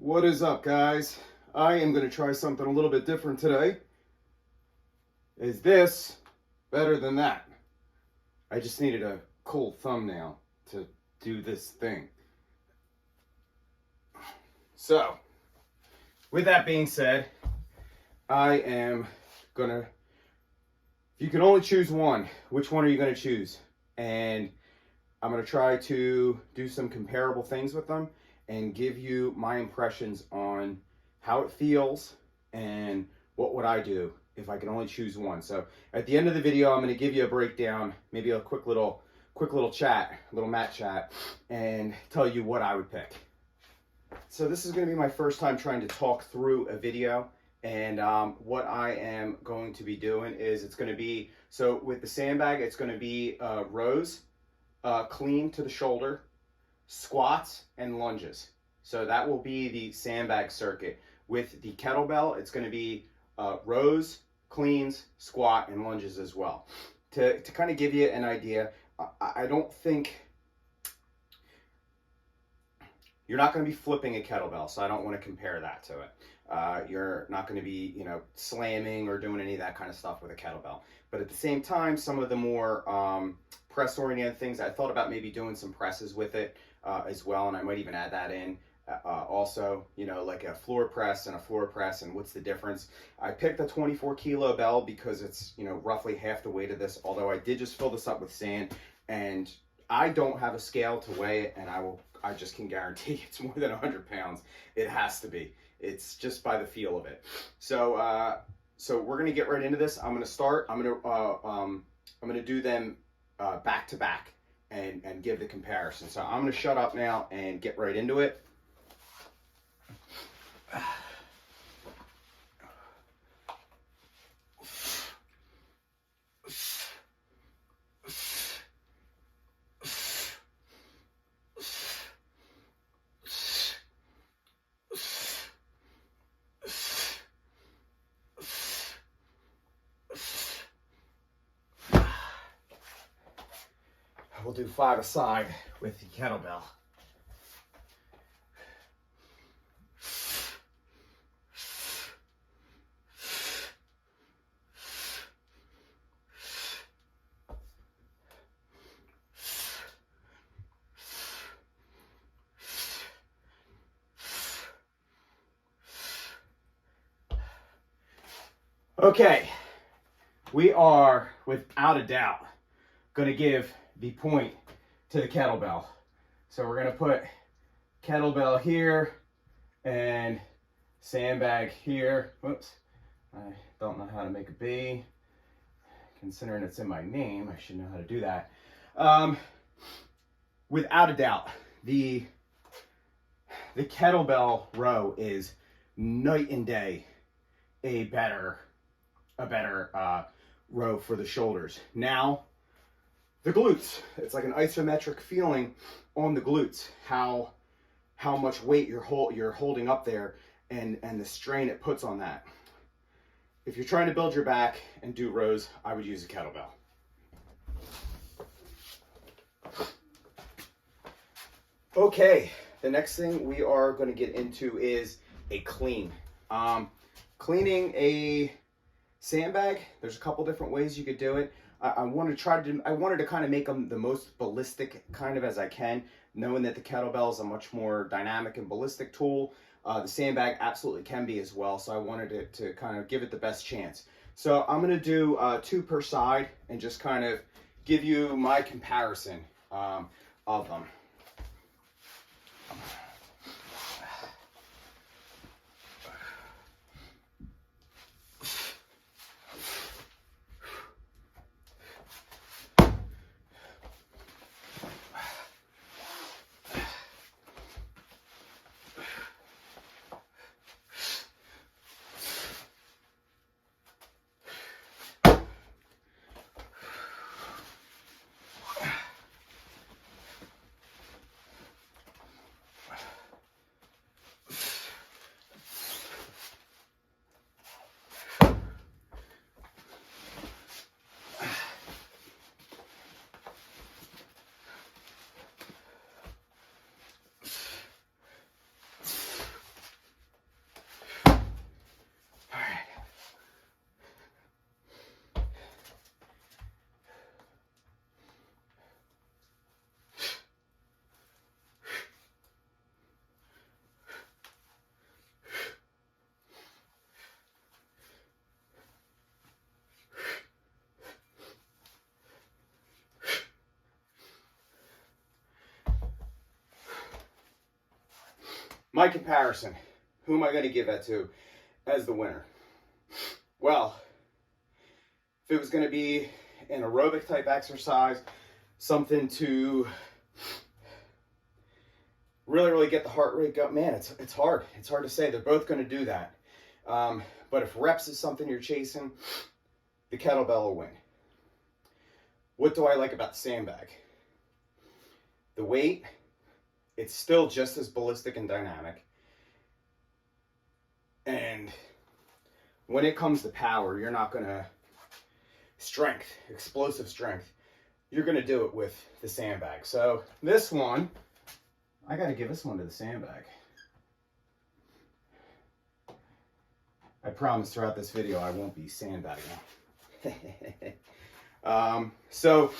What is up, guys? I am going to try something a little bit different today. Is this better than that? I just needed a cool thumbnail to do this thing. So, with that being said, I am going to, if you can only choose one, which one are you going to choose? And I'm going to try to do some comparable things with them and give you my impressions on how it feels and what would I do if I can only choose one. So at the end of the video, I'm going to give you a breakdown, maybe a quick little chat, a little mat chat, and tell you what I would pick. So this is going to be my first time trying to talk through a video, and what I am going to be doing is it's going to be, so with the sandbag, it's going to be rows, clean to the shoulder, squats, and lunges. So that will be the sandbag circuit. With the kettlebell, it's going to be rows, cleans, squat, and lunges as well. To kind of give you an idea, I don't think, you're not going to be flipping a kettlebell, so I don't want to compare that to it. You're not going to be, slamming or doing any of that kind of stuff with a kettlebell. But at the same time, some of the more press-oriented things, I thought about maybe doing some presses with it as well, and I might even add that in. Also, like a floor press and a floor press, and what's the difference. I picked a 24 kilo bell because it's, roughly half the weight of this, although I did just fill this up with sand, and I don't have a scale to weigh it, and I just can guarantee it's more than 100 pounds. It has to be. It's just by the feel of it. So, so we're gonna get right into this. I'm gonna start. I'm gonna do them back to back and give the comparison. So I'm gonna shut up now and get right into it. We'll do 5 aside with the kettlebell. Okay, we are without a doubt going to give the point to the kettlebell. So we're going to put kettlebell here and sandbag here. Whoops, I don't know how to make a B. Considering it's in my name, I should know how to do that. Without a doubt, the kettlebell row is night and day a better row for the shoulders. Now, the glutes, it's like an isometric feeling on the glutes, how much weight you're holding up there and the strain it puts on that. If you're trying to build your back and do rows, I would use a kettlebell. Okay, the next thing we are going to get into is a clean. Cleaning a sandbag, there's a couple different ways you could do it. I wanted to kind of make them the most ballistic kind of as I can, knowing that the kettlebell is a much more dynamic and ballistic tool. The sandbag absolutely can be as well, so I wanted to kind of give it the best chance. So I'm going to do 2 per side and just kind of give you my comparison of them. my comparison, who am I going to give that to as the winner? Well, if it was going to be an aerobic type exercise, something to really get the heart rate up, man, it's hard. It's hard to say. They're both going to do that. But if reps is something you're chasing, the kettlebell will win. What do I like about the sandbag? The weight, it's still just as ballistic and dynamic. And when it comes to power, you're not going to strength, explosive strength. You're going to do it with the sandbag. So this one, I got to give this one to the sandbag. I promise throughout this video I won't be sandbagging. So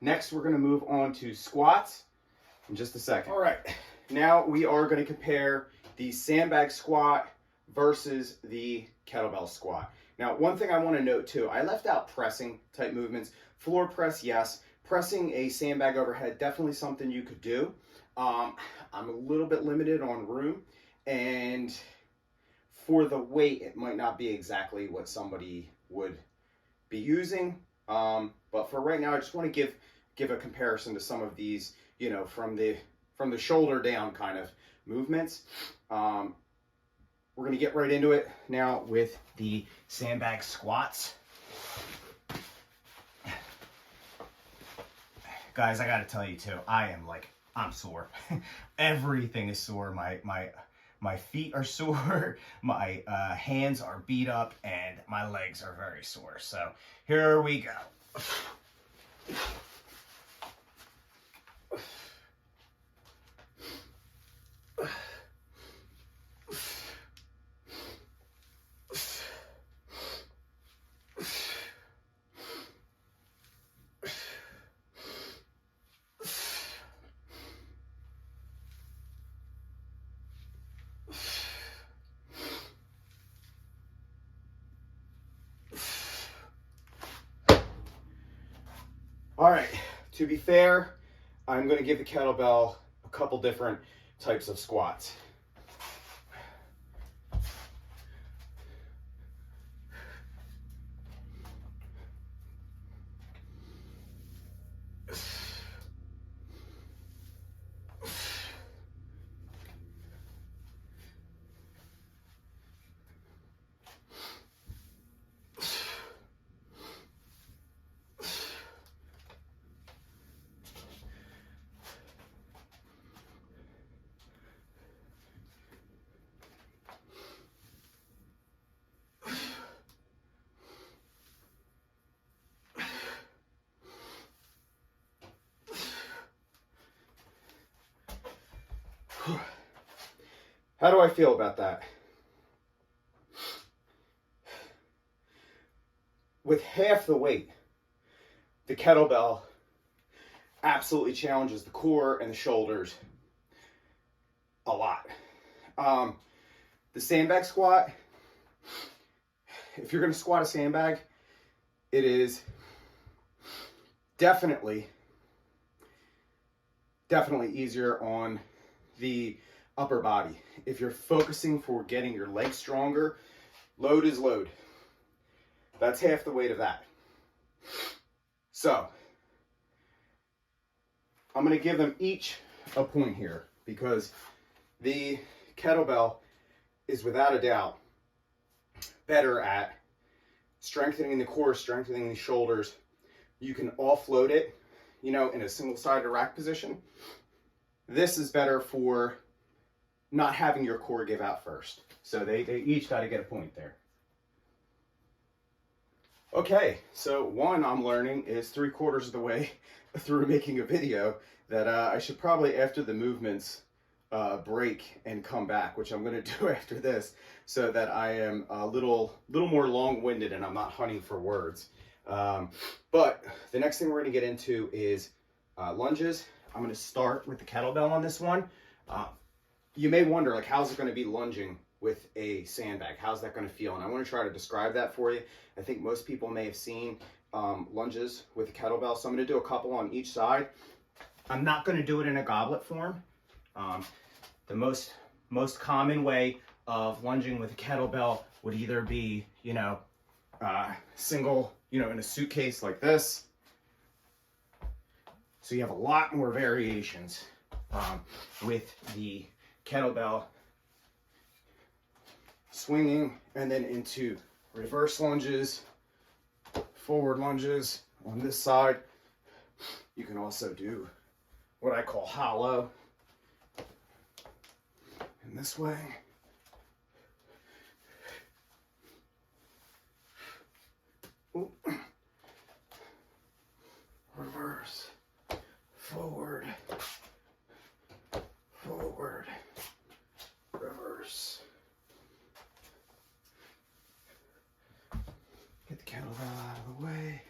next we're going to move on to squats in just a second. All right, now we are going to compare the sandbag squat versus the kettlebell squat. Now, one thing I want to note too, I left out pressing type movements. Floor press, yes. Pressing a sandbag overhead, definitely something you could do. I'm a little bit limited on room, and for the weight, it might not be exactly what somebody would be using. But for right now, I just want to give a comparison to some of these, you know, from the shoulder down kind of movements. We're going to get right into it now with the sandbag squats. Guys, I got to tell you too, I'm sore. Everything is sore. My feet are sore, my hands are beat up, and my legs are very sore. So here we go. All right, to be fair, I'm going to give the kettlebell a couple different types of squats. How do I feel about that? With half the weight, the kettlebell absolutely challenges the core and the shoulders a lot. The sandbag squat, if you're going to squat a sandbag, it is definitely easier on the upper body. If you're focusing for getting your legs stronger, load is load. That's half the weight of that. So I'm going to give them each a point here, because the kettlebell is without a doubt better at strengthening the core, strengthening the shoulders. You can offload it, you know, in a single-sided rack position. This is better for not having your core give out first. So they each got to get a point there. Okay, so one I'm learning is 3/4 of the way through making a video that I should probably, after the movements, break and come back, which I'm going to do after this, so that I am a little more long-winded and I'm not hunting for words. But the next thing we're going to get into is lunges. I'm going to start with the kettlebell on this one. You may wonder, like, how's it going to be lunging with a sandbag? How's that going to feel? And I want to try to describe that for you. I think most people may have seen lunges with a kettlebell, so I'm going to do a couple on each side. I'm not going to do it in a goblet form. The most most common way of lunging with a kettlebell would either be, single, in a suitcase like this. So you have a lot more variations with the kettlebell swinging, and then into reverse lunges, forward lunges on this side. You can also do what I call hollow in this way. Ooh. Reverse, forward, forward, reverse. Get the kettlebell out of the way.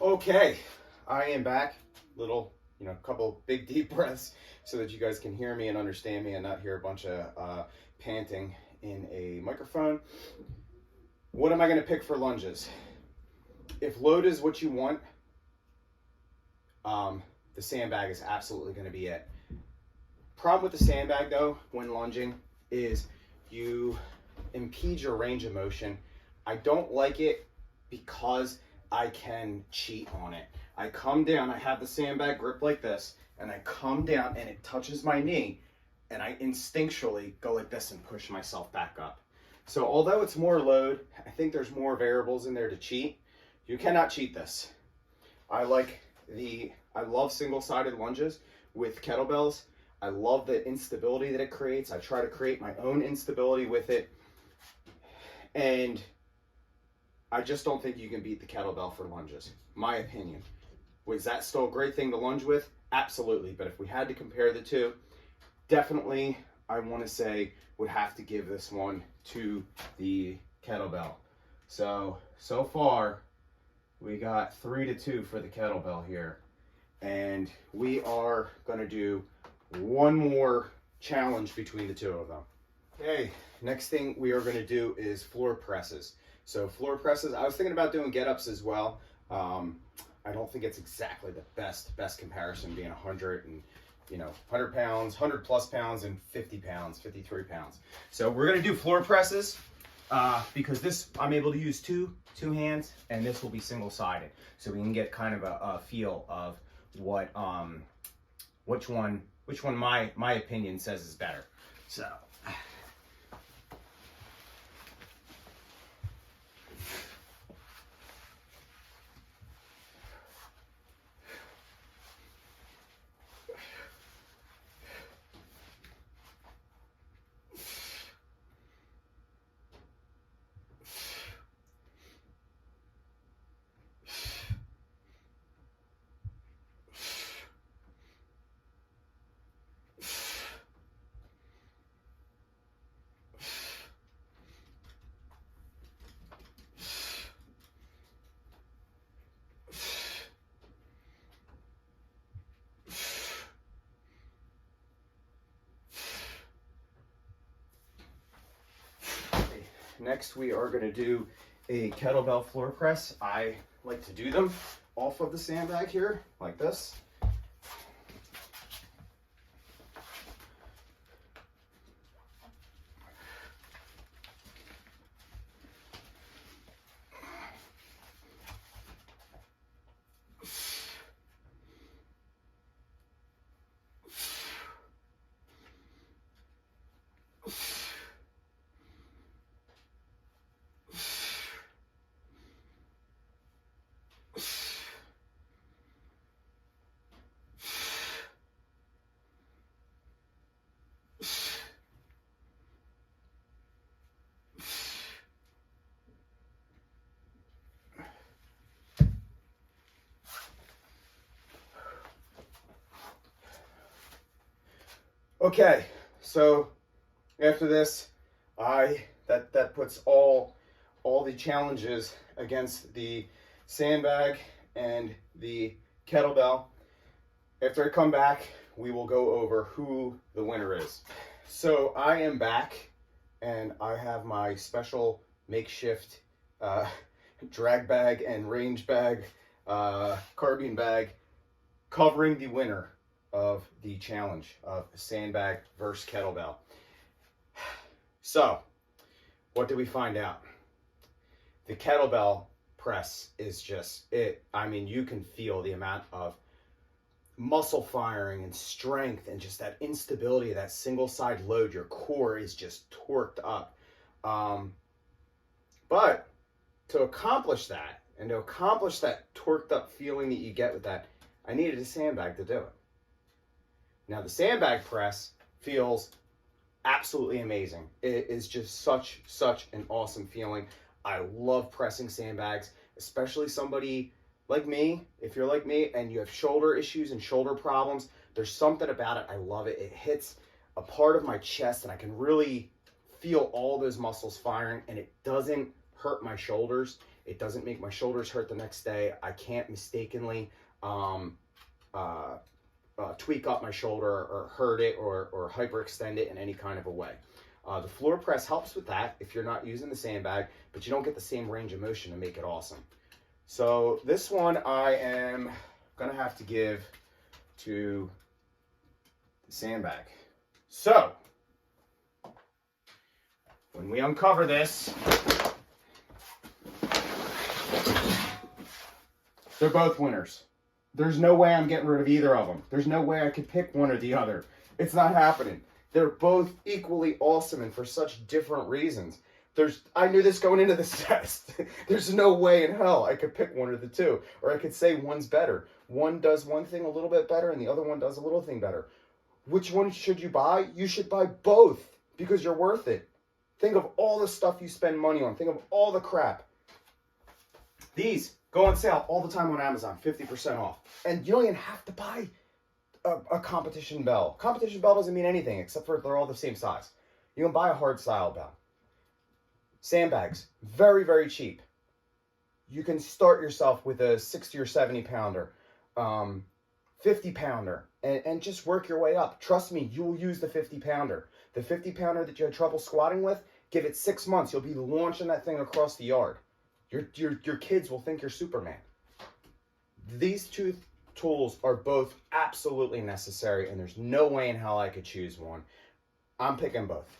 Okay, I am back. Little, couple big deep breaths so that you guys can hear me and understand me and not hear a bunch of panting in a microphone. What am I going to pick for lunges? If load is what you want, the sandbag is absolutely going to be it. Problem with the sandbag though, when lunging, is you impede your range of motion. I don't like it because I can cheat on it. I come down, I have the sandbag grip like this, and I come down and it touches my knee, and I instinctually go like this and push myself back up. So although it's more load, I think there's more variables in there to cheat. You cannot cheat this. I love single-sided lunges with kettlebells. I love the instability that it creates. I try to create my own instability with it. And I just don't think you can beat the kettlebell for lunges, my opinion. Was that still a great thing to lunge with? Absolutely. But if we had to compare the two, definitely I want to say would have to give this one to the kettlebell. So far we got 3-2 for the kettlebell here. And we are going to do one more challenge between the two of them. Okay, next thing we are going to do is floor presses. So floor presses, I was thinking about doing get-ups as well. I don't think it's exactly the best comparison being 100 and 100 pounds, 100 plus pounds, and 50 pounds, 53 pounds. So we're gonna do floor presses because this I'm able to use two hands, and this will be single-sided. So we can get kind of a feel of what which one my opinion says is better. So. Next, we are going to do a kettlebell floor press. I like to do them off of the sandbag here, like this. Okay, so after this, that puts all all the challenges against the sandbag and the kettlebell. After I come back, we will go over who the winner is. So I am back, and I have my special makeshift drag bag and range bag, carbine bag, covering the winner of the challenge of sandbag versus kettlebell. So, what did we find out? The kettlebell press is just it. I mean, you can feel the amount of muscle firing and strength and just that instability of that single side load. Your core is just torqued up. But to accomplish that, and to accomplish that torqued up feeling that you get with that, I needed a sandbag to do it. Now the sandbag press feels absolutely amazing. It is just such an awesome feeling. I love pressing sandbags, especially somebody like me. If you're like me and you have shoulder issues and shoulder problems, there's something about it. I love it. It hits a part of my chest and I can really feel all those muscles firing, and it doesn't hurt my shoulders. It doesn't make my shoulders hurt the next day. I can't mistakenly tweak up my shoulder or hurt it or hyperextend it in any kind of a way. The floor press helps with that if you're not using the sandbag, but you don't get the same range of motion to make it awesome. So this one I am gonna have to give to the sandbag. So when we uncover this, they're both winners. There's no way I'm getting rid of either of them. There's no way I could pick one or the other. It's not happening. They're both equally awesome and for such different reasons. I knew this going into this test. There's no way in hell I could pick one of the two. Or I could say one's better. One does one thing a little bit better and the other one does a little thing better. Which one should you buy? You should buy both because you're worth it. Think of all the stuff you spend money on. Think of all the crap. These go on sale all the time on Amazon, 50% off. And you don't even have to buy a competition bell. Competition bell doesn't mean anything except for they're all the same size. You can buy a hard style bell. Sandbags, very, very cheap. You can start yourself with a 60 or 70 pounder, 50 pounder, and just work your way up. Trust me, you will use the 50 pounder. The 50 pounder that you had trouble squatting with, give it 6 months. You'll be launching that thing across the yard. Your kids will think you're Superman. These two tools are both absolutely necessary, and there's no way in hell I could choose one. I'm picking both.